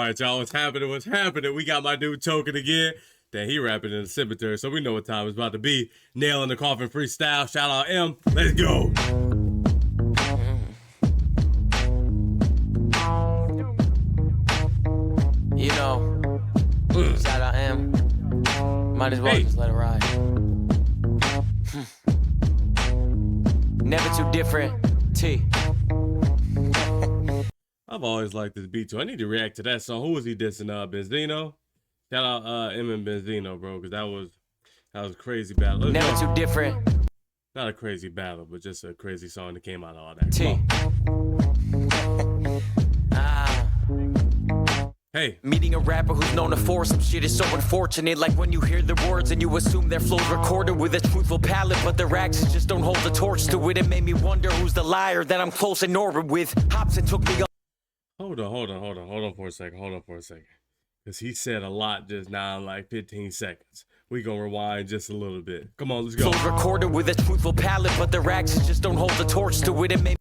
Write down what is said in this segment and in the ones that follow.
right, y'all. What's happening? What's happening? We got my dude choking again. Then he rapping in the cemetery, so we know what time it's about to be. Nailing the Coffin freestyle. Shout out M. Let's go. You know, shout out M. Might as well just let it ride. Never too different. T. I've always liked this beat too. I need to react to that song. Who was he dissing? Benzino. Shout out M and Benzino, bro, because that was a crazy battle. Never too different. Not a crazy battle, but just a crazy song that came out of all that. T. Hey. Meeting a rapper who's known to force some shit is so unfortunate. Like when you hear the words and you assume their flow's recorded with a truthful palette, but their actions just don't hold the torch to it. It made me wonder who's the liar that I'm close in orbit with. Hobson took me up. Hold on for a second. Because he said a lot just now in like 15 seconds. We gonna rewind just a little bit. Come on, let's go. Flow's recorded with a truthful palette, but their actions just don't hold the torch to it. It made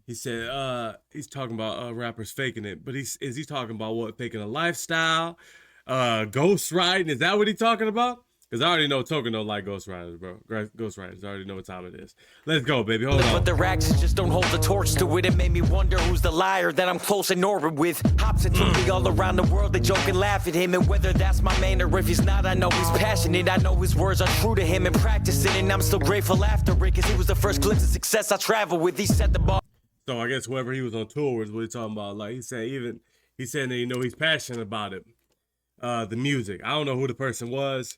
He said, he's talking about rappers faking it, but is he talking about what? Faking a lifestyle? Ghostwriting? Is that what he's talking about? Because I already know Token don't like ghostwriters, bro. Ghostwriters, I already know what time it is. Let's go, baby, hold on. But their actions just don't hold the torch to it. It made me wonder who's the liar that I'm close in orbit with. Hobson took me all around the world, they joke and laugh at him. And whether that's my man or if he's not, I know he's passionate. I know his words are true to him and practicing. And I'm still grateful after it, because he was the first glimpse of success I traveled with. He set the bar. So I guess whoever he was on tour with, what he's talking about, like he's saying that, you know, he's passionate about it. The music. I don't know who the person was.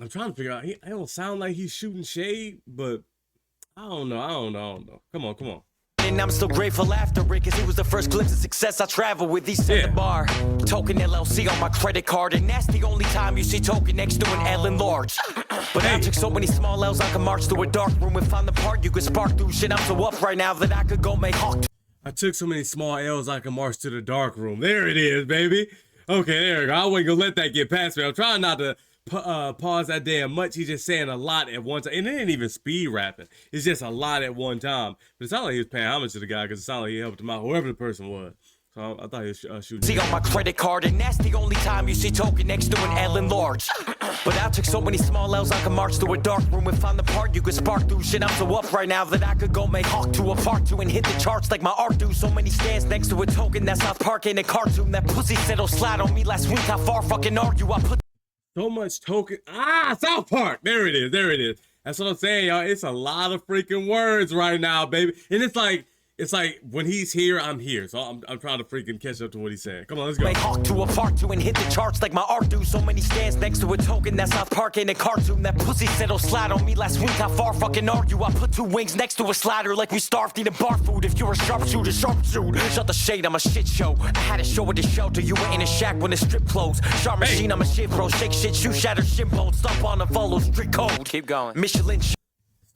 I'm trying to figure out. I don't sound like he's shooting shade, but I don't know. Come on. And I'm still grateful after it, because he was the first glimpse of success I traveled with. He set the bar. Token LLC on my credit card, and that's the only time you see Token next to an L in large. But I took so many small L's I could march through a dark room and find the part you could spark through. Shit, I'm so up right now that I could go make Hawk. I took so many small L's I could march to the dark room. There it is, baby. Okay, there we go. I wasn't gonna let that get past me. I'm trying not to pause that damn much. He's just saying a lot at one time, and it ain't even speed rapping. It's just a lot at one time. But it sounded like he was paying homage to the guy, because it sounded like he helped him out, whoever the person was. So I thought he was shooting. See on my credit card, and that's the only time you see Token next to an L in large. But I took so many small L's I could march through a dark room and find the part you could spark through. Shit, I'm so up right now that I could go make Hawk to a part 2 and hit the charts like my art do. So many stands next to a Token, that South Park ain't a cartoon. That pussy said he'll slide on me last week. How far fucking argue? I put so much Token. South Park. There it is. That's what I'm saying, y'all. It's a lot of freaking words right now, baby. And it's like when he's here, I'm here. So I'm trying to freaking catch up to what he's saying. Come on, let's go. Make Hawk to a part 2 and hit the charts like my art do. So many stands next to a Token, that South Park ain't a cartoon. That pussy said he'll slide on me last week. How far fucking argue? I put 2 wings next to a slider like we starved eating bar food. If you're a sharpshooter, sharpshoot. Shut the shade, I'm a shit show. I had a show at the shelter. You were in a shack when the strip closed. Sharp machine, I'm a shit bro. Shake shit, shoot, shatter, shin bone. Stop on and follow strict code. Keep going. Michelin.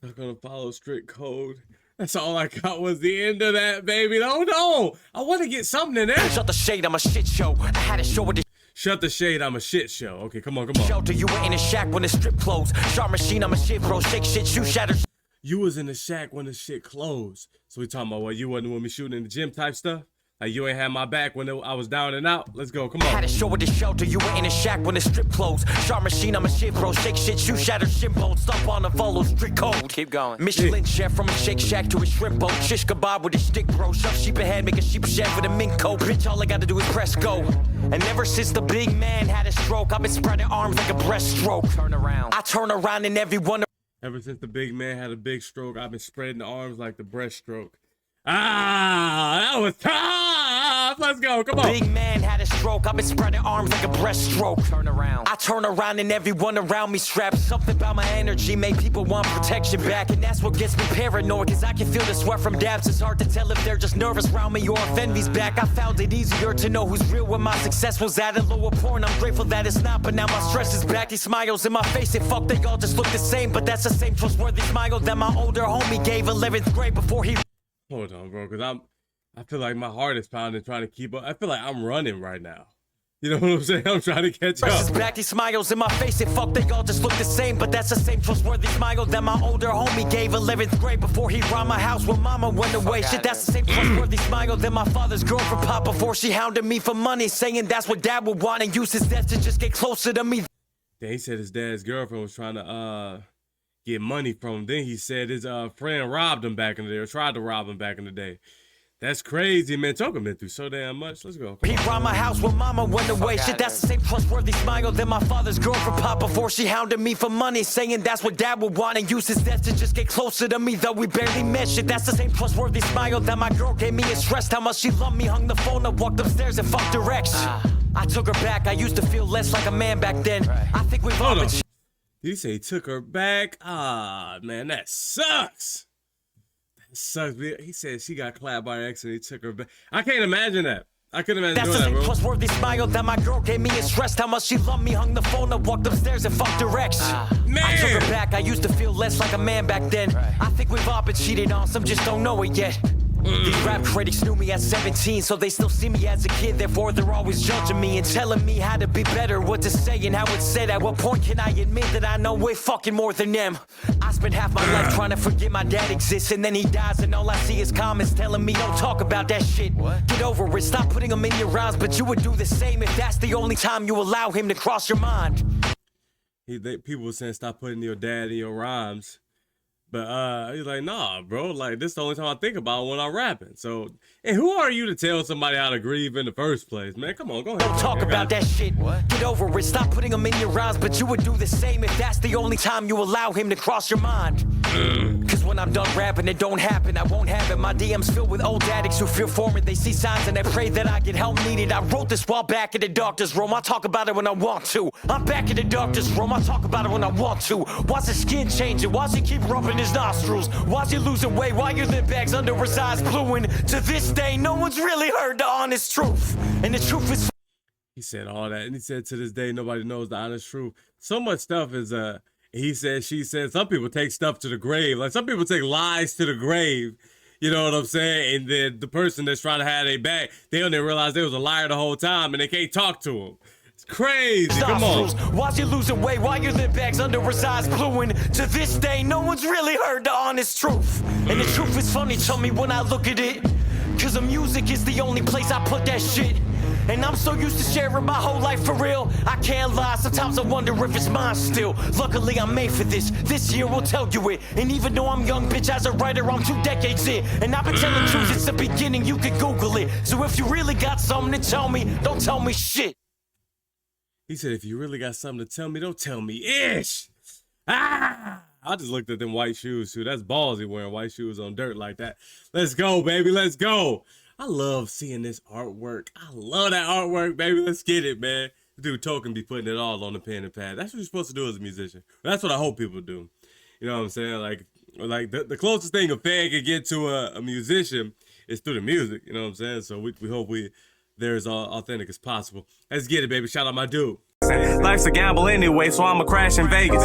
Not gonna follow strict code. That's all I got was the end of that, baby. No. I want to get something in there. Shut the shade, I'm a shit show. I had a show with the Shut the shade, I'm a shit show. Okay, come on. shelter. You were in a shack when the strip closed. Sharp machine, I'm a shit bro. Shake shit, shoot, shatter. You was in the shack when the shit closed. So we talking about what? You wasn't with me shooting in the gym type stuff? Like you ain't had my back when I was down and out? Let's go, come on. I had a show at the shelter. You were in a shack when the strip closed. Sharp machine, I'm a shit bro. Shake shit, shoot, shatter, shin bone. Stop on and follow strict code. Keep going. Michelin chef from a Shake Shack to a shrimp boat. Shish kebab with a stick bro. Shove sheep ahead, make a sheep chef with a mink coat. Bitch, all I gotta do is press go. And ever since the big man had a stroke, I've been spreading arms like a breaststroke. Turn around. I turn around and everyone. Ever since the big man had a big stroke, I've been spreading arms like the breaststroke. That was tough. Let's go. Come on. Big man had a stroke. I've been spreading arms like a breaststroke. Turn around. I turn around and everyone around me strapped. Something about my energy make people want protection back. And that's what gets me paranoid, cause I can feel the sweat from dabs. It's hard to tell if they're just nervous around me or if envy's back. I found it easier to know who's real when my success was at a lower point. I'm grateful that it's not, but now my stress is back. These smiles in my face, and fuck, they all just look the same. But that's the same trustworthy smile that my older homie gave 11th grade before he. Hold on, bro, because I feel like my heart is pounding trying to keep up. I feel like I'm running right now. You know what I'm saying? I'm trying to catch Precious up. back, he smiles in my face, and fuck, they all just look the same. But that's the same trustworthy smile that my older homie gave 11th grade before he robbed my house when mama went away. Shit, that's the same trustworthy smile that my father's girlfriend popped before she hounded me for money, saying that's what dad would want and use his death to just get closer to me. Then he said his dad's girlfriend was trying to get money from him. Then he said his friend robbed him back in the day, or tried to rob him back in the day. That's crazy, man. Toka been through so damn much. Let's go. He robbed my house when mama went away. Shit, that's the same trustworthy smile that my father's girlfriend popped before she hounded me for money, saying that's what dad would want and use his death to just get closer to me, though we barely met. Shit, that's the same trustworthy smile that my girl gave me and stressed how much she loved me. Hung the phone up, walked upstairs and fucked her ex. I took her back. I used to feel less like a man back then. I think we've all been. Did he say he took her back? Ah, man, that sucks. Sucks. He said she got clapped by her ex and he took her back. I can't imagine that. I couldn't imagine That's doing the that, same bro. trustworthy smile that my girl gave me and stressed how much she loved me. Hung the phone up, walked upstairs and fucked her ex. Man. I took her back. I used to feel less like a man back then. I think we've all been cheated on. Some just don't know it yet. These rap critics knew me at 17, so they still see me as a kid. Therefore, they're always judging me and telling me how to be better, what to say and how it's said. At what point can I admit that I know way fucking more than them? I spent half my life trying to forget my dad exists, and then he dies, and all I see is comments telling me don't talk about that shit. Get over it, stop putting him in your rhymes, but you would do the same if that's the only time you allow him to cross your mind. People were saying stop putting your dad in your rhymes. But he's like, nah, bro. Like, this is the only time I think about when I'm rapping. So, and who are you to tell somebody how to grieve in the first place, man? Come on, go ahead. Don't talk about that shit. Get over it. Stop putting him in your rhymes, but you would do the same if that's the only time you allow him to cross your mind. Cause when I'm done rapping, it don't happen. I won't have it. My DM's filled with old addicts who feel for me. They see signs and they pray that I get help needed. I wrote this while back in the doctor's room. I talk about it when I want to. I'm back in the doctor's room. I talk about it when I want to. Why's his skin changing? Why's he keep rubbing his nostrils? Why's he losing weight? Why your lip bags under his eyes blue? And to this day, no one's really heard the honest truth. And the truth is. He said all that, and he said to this day nobody knows the honest truth. So much stuff is he said, she said. Some people take stuff to the grave. Like, some people take lies to the grave. You know what I'm saying? And then the person that's trying to have their back, they don't even realize they was a liar the whole time, and they can't talk to him. It's crazy. Come on. Why's he losing weight? Why your lip bags under his eyes blue? And to this day, no one's really heard the honest truth. And the truth is funny to me when I look at it. Cause the music is the only place I put that shit. And I'm so used to sharing my whole life for real. I can't lie, sometimes I wonder if it's mine still. Luckily I'm made for this, this year will tell you it. And even though I'm young, bitch, as a writer, I'm 2 decades in. And I've been telling truth since the beginning, you can Google it. So if you really got something to tell me, don't tell me shit. He said, if you really got something to tell me, don't tell me ish. Ah! I just looked at them white shoes, too. That's ballsy wearing white shoes on dirt like that. Let's go, baby. Let's go. I love seeing this artwork. I love that artwork, baby. Let's get it, man. Dude, Token be putting it all on the pen and pad. That's what you're supposed to do as a musician. That's what I hope people do. You know what I'm saying? Like the closest thing a fan can get to a musician is through the music. You know what I'm saying? So we hope they're as authentic as possible. Let's get it, baby. Shout out my dude. Life's a gamble anyway, so I'ma crash in Vegas.